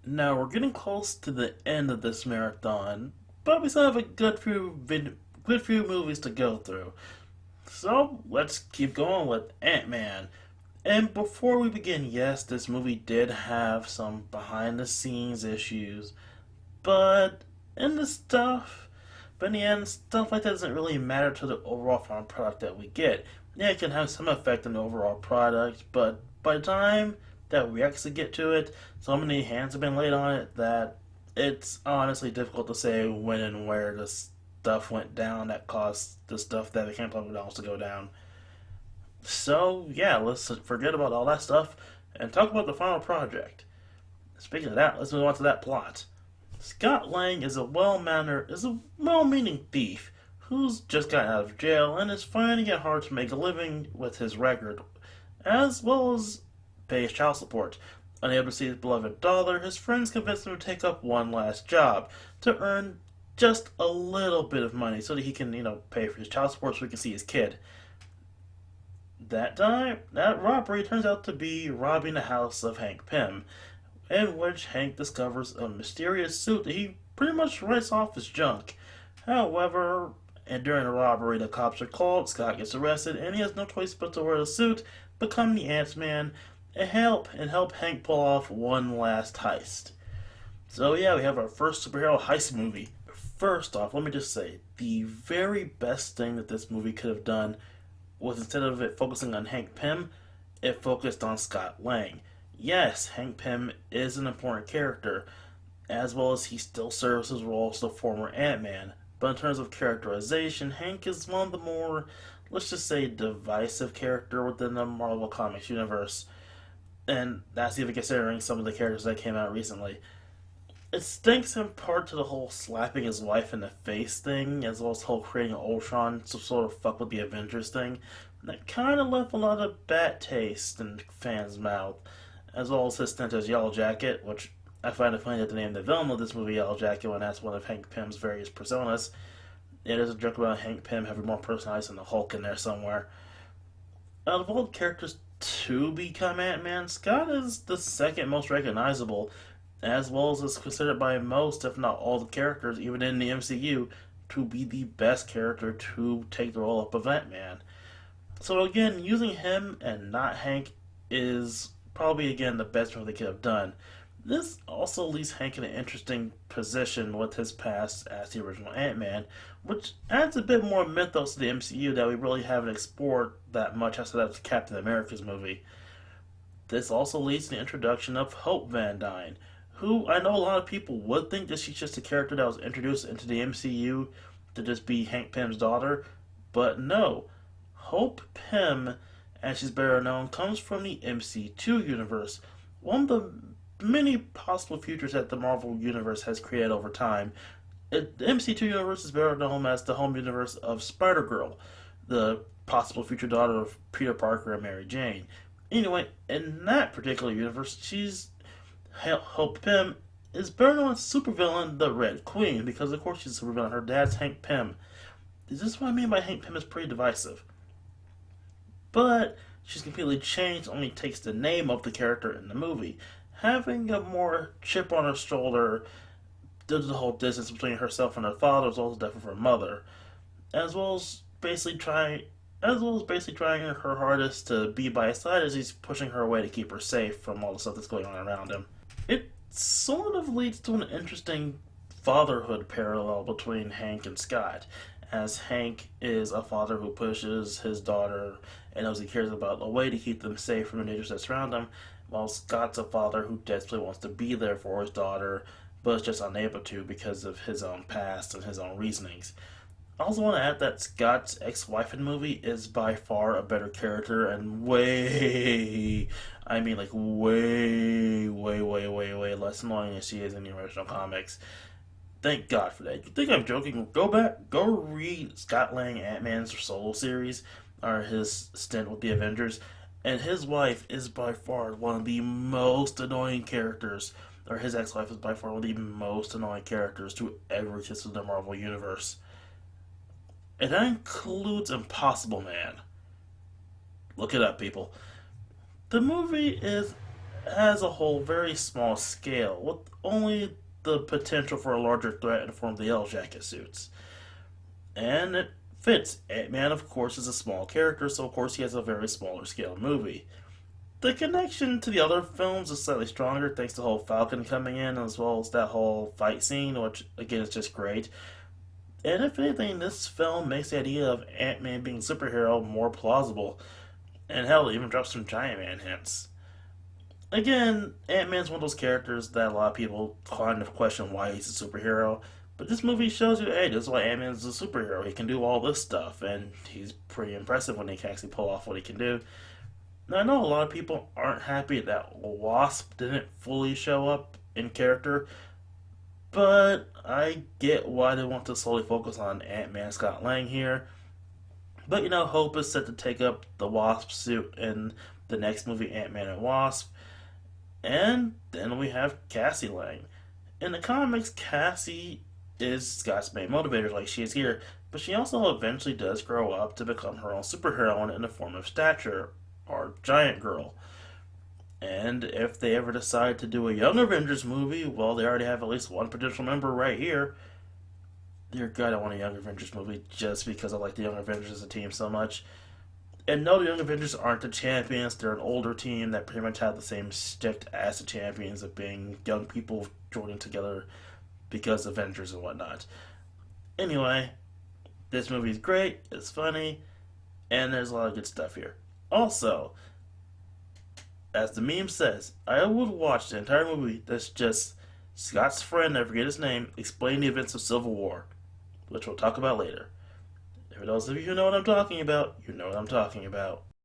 Now we're getting close to the end of this marathon, but we still have a good few movies to go through. So let's keep going with Ant-Man. And before we begin, yes, this movie did have some behind the scenes issues, but in the stuff, but in the end, stuff like that doesn't really matter to the overall final product that we get. Yeah, it can have some effect on the overall product, but by the time that we actually get to it, so many hands have been laid on it that it's honestly difficult to say when and where the stuff went down that caused the stuff that became public knowledge to go down. So yeah, let's forget about all that stuff and talk about the final project. Speaking of that, let's move on to that plot. Scott Lang is a well-meaning thief who's just gotten out of jail and is finding it hard to make a living with his record, as well as pay his child support. Unable to see his beloved daughter, his friends convince him to take up one last job to earn just a little bit of money so that he can, pay for his child support so he can see his kid. That time, that robbery turns out to be robbing the house of Hank Pym, in which Hank discovers a mysterious suit that he pretty much writes off as junk. However, and during the robbery, the cops are called, Scott gets arrested, and he has no choice but to wear the suit, become the Ant-Man, and help Hank pull off one last heist. So yeah, we have our first superhero heist movie. First off, let me just say, the very best thing that this movie could have done was instead of it focusing on Hank Pym, it focused on Scott Lang. Yes, Hank Pym is an important character, as well as he still serves his role as the former Ant-Man. But in terms of characterization, Hank is one of the more, let's just say, divisive character within the Marvel Comics universe. And that's even considering some of the characters that came out recently. It stinks in part to the whole slapping his wife in the face thing, as well as the whole creating Ultron to sort of fuck with the Avengers thing. That kind of left a lot of bad taste in fans' mouth, as well as his stint as Yellow Jacket, which I find it funny that they named the villain of this movie Yellow Jacket when that's one of Hank Pym's various personas. It is a joke about Hank Pym having more personalities than the Hulk in there somewhere. Out of all the characters to become Ant-Man, Scott is the second most recognizable, as well as is considered by most, if not all the characters, even in the MCU, to be the best character to take the role up of Ant-Man. So again, using him and not Hank is probably again the best thing they could have done. This also leaves Hank in an interesting position with his past as the original Ant-Man, which adds a bit more mythos to the MCU that we really haven't explored that much outside of Captain America's movie. This also leads to the introduction of Hope Van Dyne, who I know a lot of people would think that she's just a character that was introduced into the MCU to just be Hank Pym's daughter, but no. Hope Pym, as she's better known, comes from the MC2 universe, one of the many possible futures that the Marvel universe has created over time. The MC2 universe is better known as the home universe of Spider-Girl, the possible future daughter of Peter Parker and Mary Jane. Anyway, in that particular universe, Hope Pym is better known as supervillain the Red Queen, because of course she's a supervillain. Her dad's Hank Pym. Is this what I mean by Hank Pym is pretty divisive? But she's completely changed, only takes the name of the character in the movie, having a more chip on her shoulder due to the whole distance between herself and her father, as well as the death of her mother, as well as basically trying her hardest to be by his side as he's pushing her away to keep her safe from all the stuff that's going on around him. It sort of leads to an interesting fatherhood parallel between Hank and Scott, as Hank is a father who pushes his daughter and knows he cares about a way to keep them safe from the dangers that surround them, while Scott's a father who desperately wants to be there for his daughter, but is just unable to because of his own past and his own reasonings. I also want to add that Scott's ex-wife in the movie is by far a better character and I mean like way less annoying than she is in the original comics. Thank God for that. You think I'm joking? Go read Scott Lang Ant-Man's solo series, or his stint with the Avengers, and his wife is by far one of the most annoying characters, or his ex-wife is by far one of the most annoying characters to ever exist in the Marvel Universe. And that includes Impossible Man. Look it up, people. The movie is as a whole, very small scale, with only the potential for a larger threat in the form of the Yellow Jacket suits. And it fits. Ant-Man, of course, is a small character, so of course he has a very smaller scale movie. The connection to the other films is slightly stronger thanks to the whole Falcon coming in, as well as that whole fight scene, which again is just great. And if anything, this film makes the idea of Ant-Man being a superhero more plausible, and hell, even drops some Giant Man hints. Again, Ant Man's one of those characters that a lot of people kind of question why he's a superhero. But this movie shows you, hey, this is why Ant Man's a superhero. He can do all this stuff, and he's pretty impressive when he can actually pull off what he can do. Now, I know a lot of people aren't happy that Wasp didn't fully show up in character, but I get why they want to slowly focus on Ant Man Scott Lang here. But Hope is set to take up the Wasp suit in the next movie, Ant Man and Wasp. And then we have Cassie Lang. In the comics, Cassie is Scott's main motivator, like she is here, but she also eventually does grow up to become her own superheroine in the form of Stature, or Giant Girl. And if they ever decide to do a Young Avengers movie, well, they already have at least one potential member right here. Dear God, I want a Young Avengers movie just because I like the Young Avengers as a team so much. And no, the Young Avengers aren't the champions. They're an older team that pretty much have the same stick as the champions of being young people joining together because Avengers and whatnot. Anyway, this movie's great, it's funny, and there's a lot of good stuff here. Also, as the meme says, I would watch the entire movie that's just Scott's friend, I forget his name, explain the events of Civil War, which we'll talk about later. For those of you who know what I'm talking about, you know what I'm talking about.